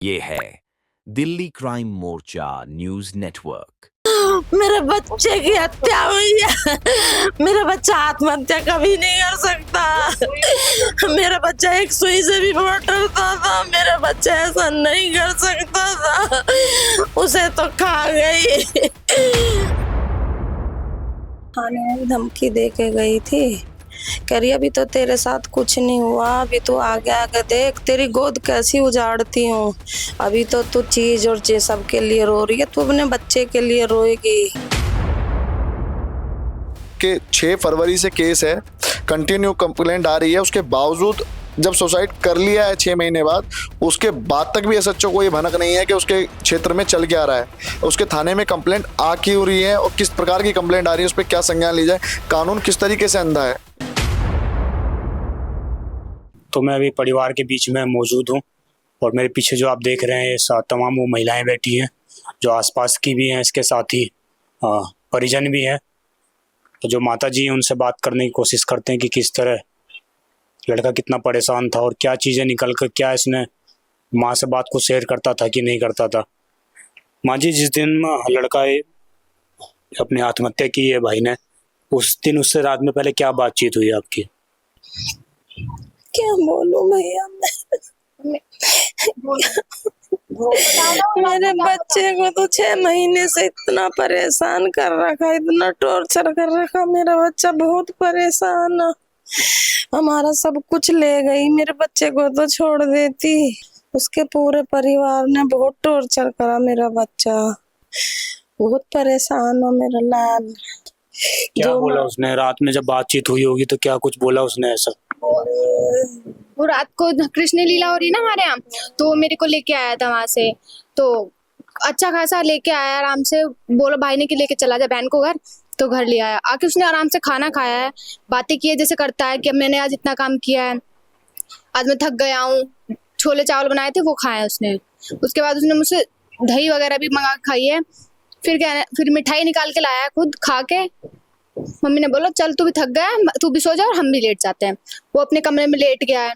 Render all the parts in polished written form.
ये है दिल्ली क्राइम मोर्चा news network. मेरे बच्चे की हत्या हुई है। मेरा बच्चा आत्महत्या कभी नहीं कर सकता। मेरा बच्चा एक सुई से भी बहुत डरता था। मेरा बच्चा ऐसा नहीं कर सकता था। उसे तो खा गई। थाने में धमकी दे के गई थी, कह रही अभी तो तेरे साथ कुछ नहीं हुआ, अभी तो आगे आगे देख तेरी गोद कैसी उजाड़ती हूँ। अभी तो तू चीज और चीज सबके लिए रो रही है, तू अपने बच्चे के लिए रोएगी। कि 6 फरवरी से केस है, कंटिन्यू कंप्लेंट आ रही है। उसके बावजूद जब सुसाइड कर लिया है 6 महीने बाद, उसके बाद तक भी एसएचओ को ये भनक नहीं है कि उसके क्षेत्र में चल क्या रहा है, उसके थाने में कंप्लेंट आ क्यों रही है और किस प्रकार की कंप्लेंट आ रही है, उस पर क्या संज्ञान ली जाए, कानून किस तरीके से अंधा है। तो मैं अभी परिवार के बीच में मौजूद हूँ और मेरे पीछे जो आप देख रहे हैं तमाम वो महिलाएं बैठी हैं जो आसपास की भी हैं, इसके साथ ही परिजन भी हैं। तो जो माता जी हैं उनसे बात करने की कोशिश करते हैं कि किस तरह लड़का कितना परेशान था और क्या चीज़ें निकल कर क्या इसने माँ से बात को शेयर करता था कि नहीं करता था। माँ जी, जिस दिन लड़का अपनी आत्महत्या की है भाई ने, उस दिन उससे रात में पहले क्या बातचीत हुई आपकी? क्या बोलूं भैया मेरे बच्चे को तो 6 महीने से इतना परेशान कर रखा, इतना टॉर्चर कर रखा। मेरा बच्चा बहुत परेशान है। हमारा सब कुछ ले गई, मेरे बच्चे को तो छोड़ देती। उसके पूरे परिवार ने बहुत टॉर्चर करा। मेरा बच्चा बहुत परेशान है, मेरा लाल। क्या बोला उसने रात में जब बातचीत हुई होगी? तो क्या कुछ बोला उसने ऐसा? वो रात को कृष्ण लीला हो रही ना हमारे यहाँ, तो वो मेरे को लेके आया था वहां से। तो अच्छा खासा लेके आया आराम से, बोलो भाई ने कि लेके चला जा बहन को घर। तो घर ले आया, आके उसने आराम से खाना खाया है, बातें की है जैसे करता है कि मैंने आज इतना काम किया है, आज मैं थक गया हूँ। छोले चावल बनाए थे वो खाए उसने। उसके बाद उसने मुझसे दही वगैरह भी मंगा के खाई है। फिर मिठाई निकाल के लाया खुद खा के। मम्मी ने बोला चल तू भी थक गया है, तू भी सो जा और हम भी लेट जाते हैं। वो अपने कमरे में लेट गया है।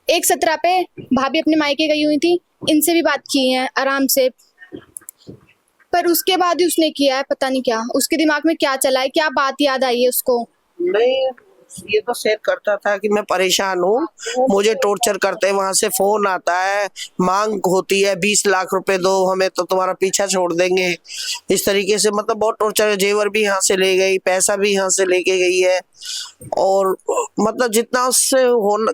1:17 पे भाभी अपने मायके गई हुई थी, इनसे भी बात की है आराम से। पर उसके बाद ही उसने किया है, पता नहीं क्या उसके दिमाग में क्या चला है, क्या बात याद आई है उसको। नहीं, ये तो शेयर करता था कि मैं परेशान हूँ, मुझे टॉर्चर करते हैं। वहां से फोन आता है, मांग होती है 20 लाख रुपए दो हमें तो तुम्हारा पीछा छोड़ देंगे। इस तरीके से मतलब बहुत टॉर्चर है। जेवर भी यहाँ से ले गई, पैसा भी यहाँ से लेके गई है और मतलब जितना उससे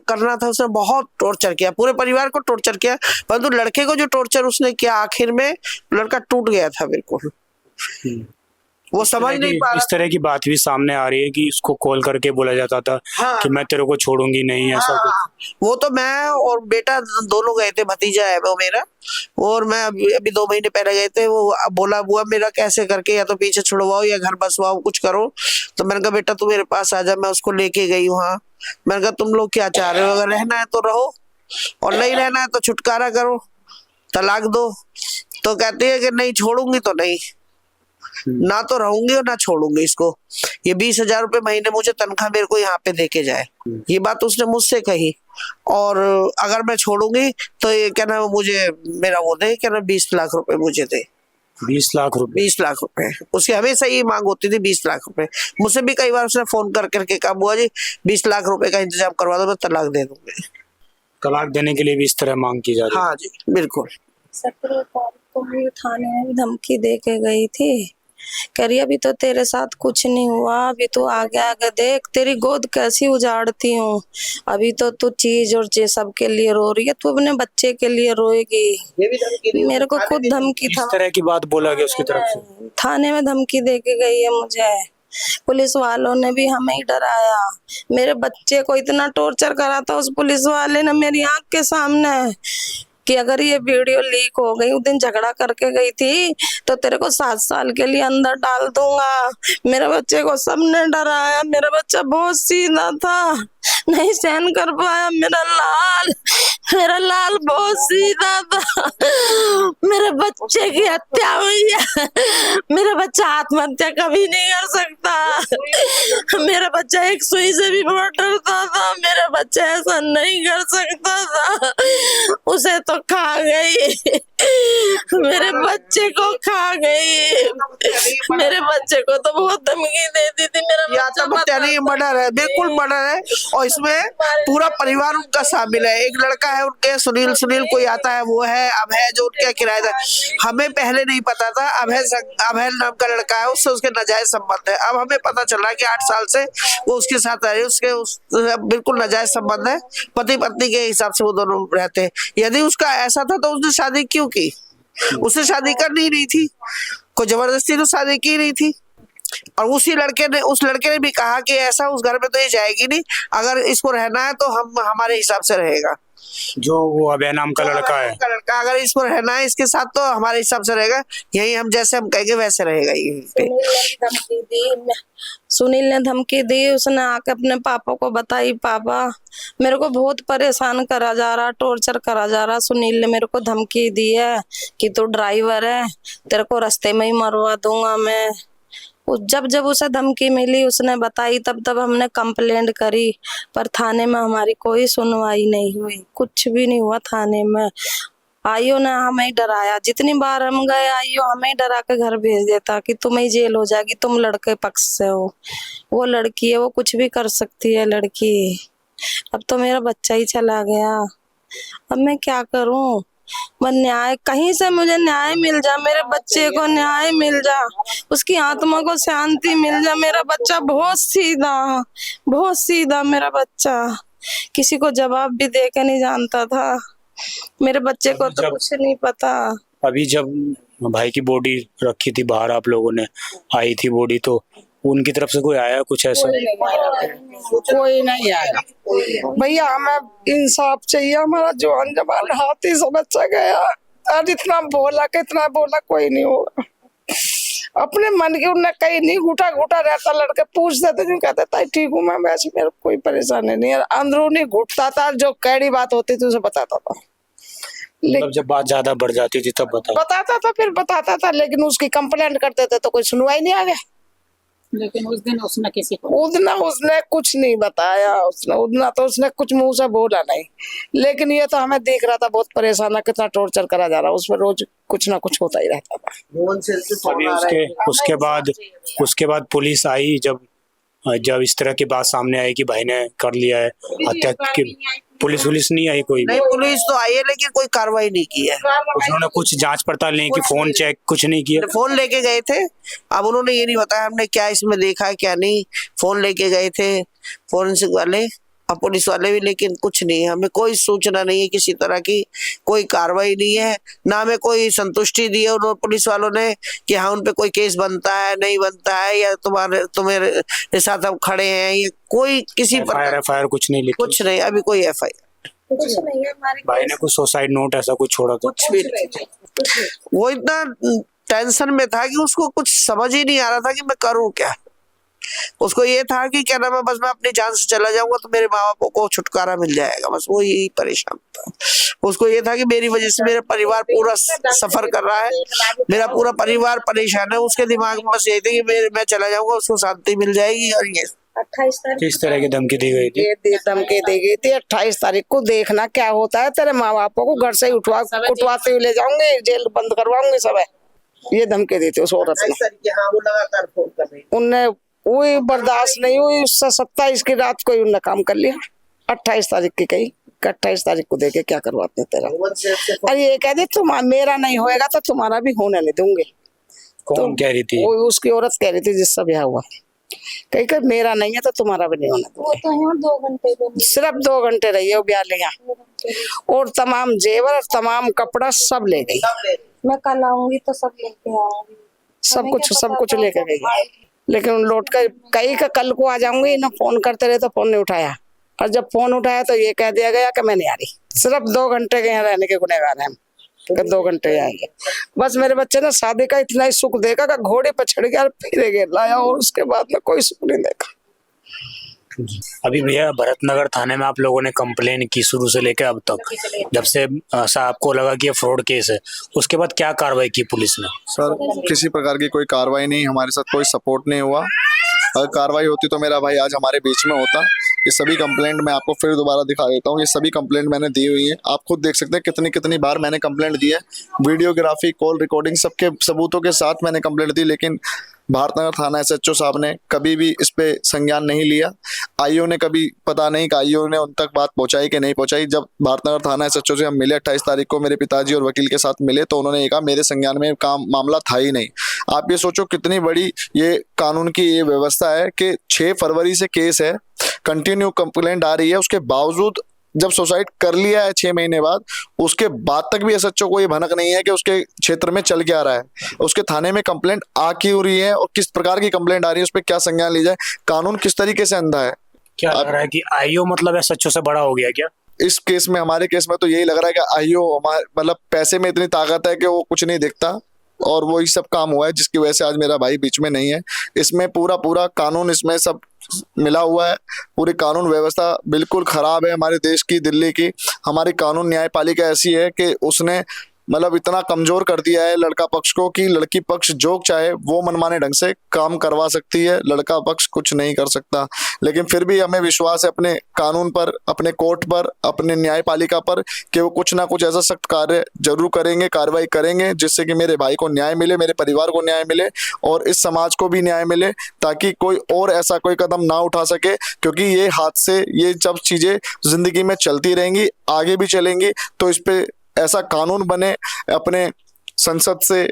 करना था उसने बहुत टॉर्चर किया, पूरे परिवार को टॉर्चर किया। परंतु लड़के को जो टॉर्चर उसने किया, आखिर में लड़का टूट गया था बिल्कुल। वो समझ नहीं पा रहा। इस तरह की बात भी सामने आ रही है कि इसको कॉल करके बोला जाता था कि मैं तेरे को छोड़ूंगी नहीं, ऐसा कुछ। वो तो मैं और बेटा दोनों गए थे, भतीजा है वो मेरा, और मैं अभी 2 महीने पहले गए थे। वो बोला बुआ मेरा कैसे करके या तो पीछे छुड़वाओ या घर बसवाओ, कुछ करो। तो मैंने कहा बेटा तू मेरे पास आ जा, मैं उसको लेके गई वहाँ। मैंने कहा तुम लोग क्या चाह रहे हो, अगर रहना है तो रहो और नहीं रहना है तो छुटकारा करो, तलाक दो। तो कहती है कि नहीं छोड़ूंगी तो नहीं, ना तो रहूंगी और ना छोड़ूंगी इसको। ये 20,000 रुपए महीने मुझे तनख्वाह मेरे को यहाँ पे देके जाए, ये बात उसने मुझसे कही। और अगर मैं छोड़ूंगी तो ये क्या ना मुझे मेरा वो दे, क्या ना 20 लाख रुपए मुझे दे। 20 लाख रुपए? 20 लाख रुपए उसकी हमेशा ही मांग होती थी, 20 लाख रुपए। मुझसे भी कई बार उसने फोन कर करके कहा बुआ जी 20 लाख रुपए का इंतजाम करवा दो, मैं तलाक दे दूंगी। तलाक देने के लिए भी इस तरह मांग की जा रही है? हाँ जी बिल्कुल। 17 तारीख को भी थाने में धमकी दे के गई थी, कह रही अभी तो तेरे साथ कुछ नहीं हुआ, अभी तो आगे आगे देख तेरी गोद कैसी उजाड़ती हूँ। अभी तो तू चीज और चीज सबके लिए रो रही है, तू अपने बच्चे के लिए रोएगी। मेरे को खुद धमकी था। इस तरह की बात बोला गया उसकी तरफ से? थाने में धमकी दे के गई है मुझे। पुलिस वालों ने भी हमें ही डराया। मेरे बच्चे को इतना टॉर्चर करा था उस पुलिस वाले ने मेरी आंख के सामने कि अगर ये वीडियो लीक हो गई, उस दिन झगड़ा करके गई थी, तो तेरे को 7 साल के लिए अंदर डाल दूंगा। मेरे बच्चे को सबने डराया, मेरा बच्चा बहुत सीधा था। नहीं सहन कर पाया। मेरा लाल बहुत सीधा था। मेरे बच्चे की हत्या हुई है। मेरा बच्चा आत्महत्या कभी नहीं कर सकता। मेरा बच्चा एक सुई से भी बहुत डरता था। मेरा बच्चा ऐसा नहीं कर सकता था। उसे तो खा गई। मेरे बच्चे को खा गई। मेरे बच्चे को तो बहुत धमकी देती थी। मेरा या तो हत्या नहीं, मर्डर है, बिल्कुल मर्डर है। और इसमें पूरा परिवार उनका शामिल है। एक लड़का है उनके, सुनील कोई आता है, वो है अभय जो उनका किराएदार। हमें पहले नहीं पता था अभय नाम का लड़का है, उससे उसके नाजायज संबंध है। अब हमें पता चला कि 8 साल से वो उसके साथ रह रही है। उसके बिल्कुल नाजायज संबंध है, पति पत्नी के हिसाब से वो दोनों रहते हैं। यदि उसका ऐसा था तो उसने शादी क्यों की? उसने शादी करनी ही नहीं थी, कोई जबरदस्ती तो शादी की नहीं थी। और उस लड़के ने भी कहा कि ऐसा उस घर में तो ये जाएगी नहीं, अगर इसको रहना है तो हम हमारे हिसाब से रहेगा। जो वो अभय नाम का लड़का है, अगर इसको रहना है इसके साथ तो हमारे हिसाब से रहेगा, यही हम जैसे हम कहेंगे वैसे रहेगा। सुनील ने धमकी दी। उसने आके अपने पापा को बताई, पापा मेरे को बहुत परेशान करा जा रहा, टॉर्चर करा जा रहा। सुनील ने मेरे को धमकी दी है कि तू ड्राइवर है, तेरे को रास्ते में ही मरवा दूंगा मैं। जब उसे धमकी मिली, उसने बताई, तब हमने कंप्लेंट करी, पर थाने में हमारी कोई सुनवाई नहीं हुई। कुछ भी नहीं हुआ थाने में। आईओ ने हमें डराया। जितनी बार हम गए आईओ हमें डरा के घर भेज देता कि तुम्हें जेल हो जाएगी, तुम लड़के पक्ष से हो। वो लड़की है, वो कुछ भी कर सकती है लड़की। अब तो मेरा बच्चा ही चला गया। अब मैं क्या करूं? मैं न्याय, कहीं से मुझे न्याय मिल जा, मेरे बच्चे को न्याय मिल जा, उसकी आत्मा को शांति मिल जा। मेरा बच्चा बहुत सीधा मेरा बच्चा किसी को जवाब भी दे के नहीं जानता था। मेरे बच्चे को तो कुछ नहीं पता। अभी जब भाई की बॉडी रखी थी बाहर, आप लोगों ने आई थी बॉडी, तो उनकी तरफ से कोई आया कुछ ऐसा? कोई नहीं आया भैया। हमें इंसाफ चाहिए। हमारा जवान हाथी से बच्चा गया। आज इतना बोला कोई नहीं होगा। अपने मन की उन्हें कहीं नहीं, घुटा रहता। लड़के पूछते थे, नहीं कहते था ठीक हूँ मैं, वैसे मेरे कोई परेशानी नहीं है। अंदरूनी घुटता था, जो कैडी बात होती थी उसे बताता था। मतलब जब बात ज्यादा बढ़ जाती थी तब बताता था, फिर बताता था, लेकिन उसकी कंप्लेंट करते थे तो कोई सुनवाई नहीं आ गया। लेकिन उस दिन उसने उसने कुछ नहीं बताया। उसने कुछ मुंह से बोला नहीं। लेकिन ये तो हमें देख रहा था, बहुत परेशान है, कितना टॉर्चर करा जा रहा है। उसमें रोज कुछ ना कुछ होता ही रहता था। अभी उसके बाद पुलिस आई, जब इस तरह की बात सामने आई कि भाई ने कर लिया है हत्या की, पुलिस नहीं आई? कोई नहीं, पुलिस तो आई है लेकिन कोई कार्रवाई नहीं की है। उन्होंने कुछ जांच पड़ताल नहीं की, फोन चेक कुछ नहीं किया? फोन लेके गए थे। अब उन्होंने ये नहीं बताया हमने क्या इसमें देखा है क्या नहीं। फोन लेके गए थे फोरेंसिक वाले और पुलिस वाले भी, लेकिन कुछ नहीं, हमें कोई सूचना नहीं है किसी तरह की, कोई कार्रवाई नहीं है, ना हमें कोई संतुष्टि दी है उन्होंने पुलिस वालों ने कि हाँ उन पे कोई केस बनता है नहीं बनता है, या तुम्हारे साथ हम खड़े हैं, या कोई किसी पर FIR कुछ नहीं लिखी? कुछ नहीं, अभी कोई FIR कुछ नहीं है। भाई ने कुछ सुसाइड नोट ऐसा कुछ छोड़ा था? कुछ भी नहीं। वो इतना टेंशन में था कि उसको कुछ समझ ही नहीं आ रहा था कि मैं करूं क्या। उसको ये था कि क्या नाम है, बस मैं अपनी जान से चला जाऊंगा तो मेरे माँ बाप को छुटकारा मिल जाएगा, बस वो यही परेशान था। उसको ये था कि मेरी वजह से मेरा परिवार पूरा सफर कर रहा है, मेरा पूरा परिवार परेशान है। उसके दिमाग में बस यही था कि मैं चला जाऊंगा, उसको शांति मिल जाएगी। और ये 28 तारीख किस तरह की धमकी दी गई थी? धमकी दी गई थी 28 तारीख को। देखना क्या होता है, तेरे माँ बापों को घर से ही उठवाते हुए ले जाऊंगे, जेल बंद करवाऊंगे सब है। ये धमकी दी थी उस औरत ने। उनने कोई बर्दाश्त नहीं हुई। उससे 27 की रात को उनने काम कर लिया। 28 तारीख की कही, 28 तारीख को देखे क्या करवाते हैं तेरा। अरे ये कह दी तुम मेरा नहीं होएगा तो तुम्हारा भी होने नहीं दूंगे। कौन कह रही थी? वो उसकी औरत कह रही थी जिससे ब्याह हुआ, कहीं कर मेरा नहीं है तो तुम्हारा भी नहीं होना। वो तो यहाँ 2 घंटे सिर्फ 2 घंटे रही है वो ब्याह लिया, और तमाम जेवर तमाम कपड़ा सब ले गई। मैं कल आऊंगी तो सब लेके आऊंगी, सब कुछ लेके गई। लेकिन लौट कर कहीं का कल को आ जाऊंगी ना, फोन करते रहे तो फोन नहीं उठाया, और जब फोन उठाया तो ये कह दिया गया कि मैं नहीं आ रही। सिर्फ 2 घंटे के यहाँ रहने के गुनहगार हैं हम, 2 घंटे आएंगे। बस मेरे बच्चे ने शादी का इतना ही सुख देखा कि घोड़े पर चढ़ गया, फिर गिर लाया, और उसके बाद में कोई सुख नहीं देखा। अभी भैया भरतनगर थाने में आप लोगों ने कंप्लेन की शुरू से लेकर अब तक, जब से ऐसा आपको लगा कि ये फ्रॉड केस है, उसके बाद क्या कार्रवाई की पुलिस ने? सर किसी प्रकार की कोई कार्रवाई नहीं, हमारे साथ कोई सपोर्ट नहीं हुआ। अगर कार्रवाई होती तो मेरा भाई आज हमारे बीच में होता। ये सभी कंप्लेंट मैं आपको फिर दोबारा दिखा देता हूँ, ये सभी कंप्लेंट मैंने दी हुई है। आप खुद देख सकते हैं कितनी कितनी बार मैंने कंप्लेंट दी है, वीडियोग्राफी, कॉल रिकॉर्डिंग, सबके सबूतों के साथ मैंने कंप्लेंट दी, लेकिन भारतनगर थाना एसएचओ साहब ने कभी भी इस पे संज्ञान नहीं लिया। आईओ ने कभी, पता नहीं कि आईओ ने उन तक बात पहुंचाई कि नहीं पहुंचाई। जब भारतनगर थाना एसएचओ से हम मिले 28 तारीख को, मेरे पिताजी और वकील के साथ मिले, तो उन्होंने ये कहा मेरे संज्ञान में काम मामला था ही नहीं। आप ये सोचो कितनी बड़ी ये कानून की ये व्यवस्था है कि 6 फरवरी से केस है, कंटिन्यू कंप्लेंट आ रही है, उसके बावजूद जब सुसाइड कर लिया है 6 महीने बाद, उसके बाद तक भी एसएचओ को ये भनक नहीं है कि उसके क्षेत्र में चल क्या रहा है, उसके थाने में कंप्लेंट आ क्यों रही है और किस प्रकार की कंप्लेंट आ रही है, उस पर क्या संज्ञान ली जाए। कानून किस तरीके से अंधा है। क्या लग रहा है कि आईओ मतलब एसएचओ से बड़ा हो गया क्या? इस केस में, हमारे केस में तो यही लग रहा है कि आईओ हमारे मतलब पैसे में इतनी ताकत है कि वो कुछ नहीं दिखता, और वही सब काम हुआ है जिसकी वजह से आज मेरा भाई बीच में नहीं है। इसमें पूरा कानून इसमें सब मिला हुआ है, पूरी कानून व्यवस्था बिल्कुल खराब है हमारे देश की, दिल्ली की। हमारी कानून न्यायपालिका ऐसी है कि उसने मतलब इतना कमजोर कर दिया है लड़का पक्ष को कि लड़की पक्ष जो चाहे वो मनमाने ढंग से काम करवा सकती है, लड़का पक्ष कुछ नहीं कर सकता। लेकिन फिर भी हमें विश्वास है अपने कानून पर, अपने कोर्ट पर, अपने न्यायपालिका पर कि वो कुछ ना कुछ ऐसा सख्त कार्य जरूर करेंगे, कार्रवाई करेंगे, जिससे कि मेरे भाई को न्याय मिले, मेरे परिवार को न्याय मिले और इस समाज को भी न्याय मिले, ताकि कोई और ऐसा कोई कदम ना उठा सके। क्योंकि ये हादसे, ये जब चीजें जिंदगी में चलती रहेंगी, आगे भी चलेंगी, तो इस पे ऐसा कानून बने। अपने संसद से,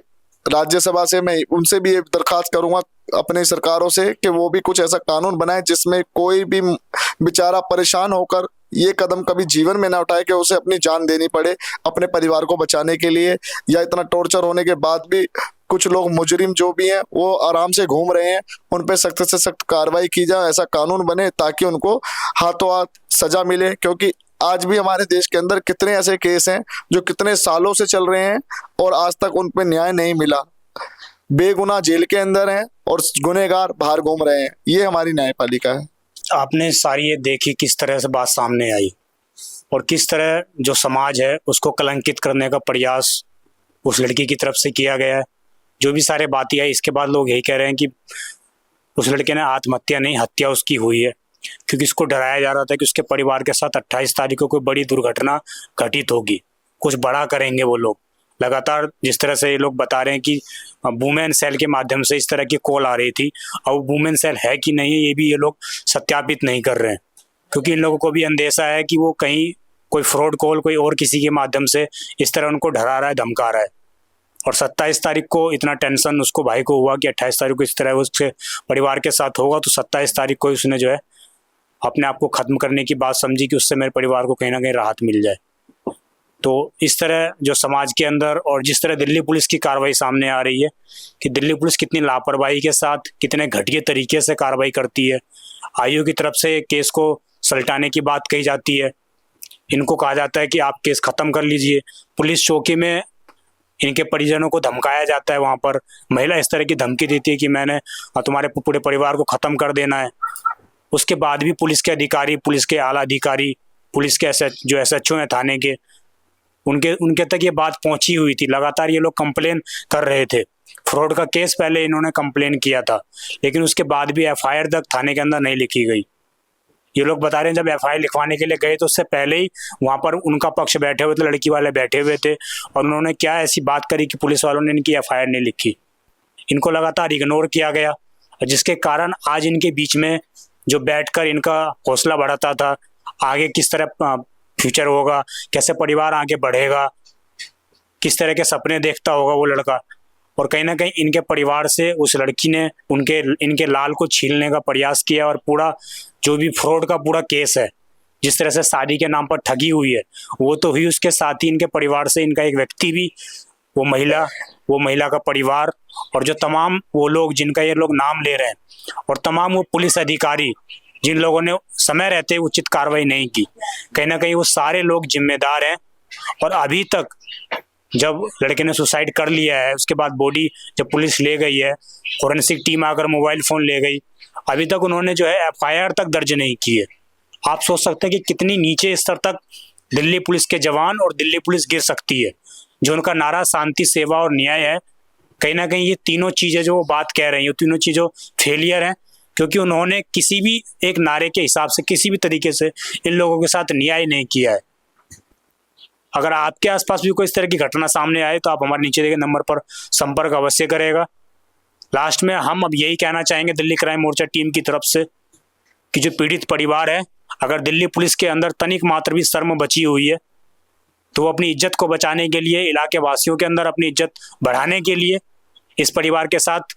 राज्यसभा से मैं उनसे भी ये दरखास्त करूंगा अपनी सरकारों से कि वो भी कुछ ऐसा कानून बनाए जिसमें कोई भी बेचारा परेशान होकर ये कदम कभी जीवन में ना उठाए कि उसे अपनी जान देनी पड़े अपने परिवार को बचाने के लिए, या इतना टॉर्चर होने के बाद भी कुछ लोग मुजरिम जो भी हैं वो आराम से घूम रहे हैं, उन पे सख्त से सख्त कार्रवाई की जाए, ऐसा कानून बने ताकि उनको हाथों हाथ सजा मिले। क्योंकि आज भी हमारे देश के अंदर कितने ऐसे केस हैं जो कितने सालों से चल रहे हैं और आज तक उन पे न्याय नहीं मिला, बेगुनाह जेल के अंदर हैं और गुनहगार बाहर घूम रहे हैं। ये हमारी न्यायपालिका है। आपने सारी ये देखी किस तरह से बात सामने आई और किस तरह जो समाज है उसको कलंकित करने का प्रयास उस लड़की की तरफ से किया गया है। जो भी सारे बातें आई, इसके बाद लोग यही कह रहे हैं कि उस लड़के ने आत्महत्या नहीं, हत्या उसकी हुई है, क्योंकि उसको डराया जा रहा था कि उसके परिवार के साथ 28 तारीख को कोई बड़ी दुर्घटना घटित होगी, कुछ बड़ा करेंगे वो लोग। लगातार जिस तरह से ये लोग बता रहे हैं कि वुमेन सेल के माध्यम से इस तरह की कॉल आ रही थी, अब वुमेन सेल है कि नहीं है ये भी ये लोग सत्यापित नहीं कर रहे हैं, क्योंकि इन लोगों को भी अंदेशा है कि वो कहीं कोई फ्रॉड कॉल कोई और किसी के माध्यम से इस तरह उनको डरा रहा है, धमका रहा है। और 27 तारीख को इतना टेंशन उसको भाई को हुआ कि 28 तारीख को इस तरह उसके परिवार के साथ होगा, तो 27 तारीख को उसने जो है अपने आप को ख़त्म करने की बात समझी कि उससे मेरे परिवार को कहीं ना कहीं राहत मिल जाए। तो इस तरह जो समाज के अंदर और जिस तरह दिल्ली पुलिस की कार्रवाई सामने आ रही है कि दिल्ली पुलिस कितनी लापरवाही के साथ, कितने घटिया तरीके से कार्रवाई करती है। आईओ की तरफ से केस को सलटाने की बात कही जाती है, इनको कहा जाता है कि आप केस ख़त्म कर लीजिए। पुलिस चौकी में इनके परिजनों को धमकाया जाता है, वहाँ पर महिला इस तरह की धमकी देती है कि मैंने तुम्हारे पूरे परिवार को ख़त्म कर देना है। उसके बाद भी पुलिस के अधिकारी, पुलिस के आला अधिकारी, पुलिस के जो एसएचओ हैं थाने के, उनके तक ये बात पहुंची हुई थी। लगातार ये लोग कंप्लेन कर रहे थे। फ्रॉड का केस पहले इन्होंने कंप्लेन किया था, लेकिन उसके बाद भी एफआईआर तक थाने के अंदर नहीं लिखी गई। ये लोग बता रहे हैं जब एफआईआर लिखवाने के लिए गए तो उससे पहले ही वहाँ पर उनका पक्ष बैठे हुए थे, लड़की वाले बैठे हुए थे, और उन्होंने क्या ऐसी बात करी कि पुलिस वालों ने इनकी एफआईआर नहीं लिखी। इनको लगातार इग्नोर किया गया, जिसके कारण आज इनके बीच में जो बैठकर इनका हौसला बढ़ाता था, आगे किस तरह फ्यूचर होगा, कैसे परिवार आगे बढ़ेगा, किस तरह के सपने देखता होगा वो लड़का, और कहीं ना कहीं इनके परिवार से उस लड़की ने इनके लाल को छीनने का प्रयास किया। और पूरा जो भी फ्रॉड का पूरा केस है, जिस तरह से शादी के नाम पर ठगी हुई है, वो तो हुई, उसके साथ ही इनके परिवार से इनका एक व्यक्ति भी, वो महिला का परिवार और जो तमाम वो लोग जिनका ये लोग नाम ले रहे हैं, और तमाम वो पुलिस अधिकारी जिन लोगों ने समय रहते उचित कार्रवाई नहीं की, कहीं ना कहीं वो सारे लोग जिम्मेदार हैं। और अभी तक जब लड़के ने सुसाइड कर लिया है, उसके बाद बॉडी जब पुलिस ले गई है, फोरेंसिक टीम आकर मोबाइल फ़ोन ले गई, अभी तक उन्होंने जो है FIR तक दर्ज नहीं की है। आप सोच सकते हैं कि कितनी नीचे स्तर तक दिल्ली पुलिस के जवान और दिल्ली पुलिस गिर सकती है। जो उनका नारा शांति, सेवा और न्याय है, कहीं ना कहीं ये तीनों चीज़ें जो वो बात कह रही हैं, तीनों चीज़ों फेलियर हैं, क्योंकि उन्होंने किसी भी एक नारे के हिसाब से किसी भी तरीके से इन लोगों के साथ न्याय नहीं किया है। अगर आपके आसपास भी कोई इस तरह की घटना सामने आए तो आप हमारे नीचे दिए नंबर पर संपर्क अवश्य करेगा। लास्ट में हम अब यही कहना चाहेंगे दिल्ली क्राइम मोर्चा टीम की तरफ से कि जो पीड़ित परिवार है, अगर दिल्ली पुलिस के अंदर तनिक मात्र भी शर्म बची हुई है तो वो अपनी इज्जत को बचाने के लिए, इलाके वासियों के अंदर अपनी इज्जत बढ़ाने के लिए इस परिवार के साथ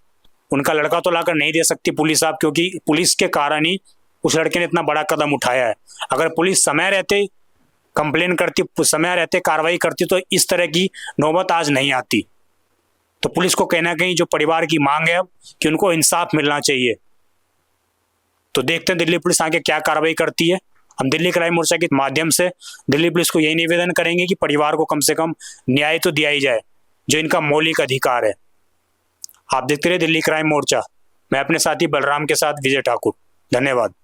उनका लड़का तो लाकर नहीं दे सकती पुलिस आप, क्योंकि पुलिस के कारण ही उस लड़के ने इतना बड़ा कदम उठाया है। अगर पुलिस समय रहते कंप्लेन करती, समय रहते कार्रवाई करती तो इस तरह की नौबत आज नहीं आती। तो पुलिस को कहीं ना कहीं जो परिवार की मांग है अब कि उनको इंसाफ मिलना चाहिए। तो देखते हैं दिल्ली पुलिस आगे क्या कार्रवाई करती है। हम दिल्ली क्राइम मोर्चा के माध्यम से दिल्ली पुलिस को यही निवेदन करेंगे कि परिवार को कम से कम न्याय तो दिया ही जाए, जो इनका मौलिक अधिकार है। आप देखते रहिए दिल्ली क्राइम मोर्चा। मैं अपने साथी बलराम के साथ विजय ठाकुर। धन्यवाद।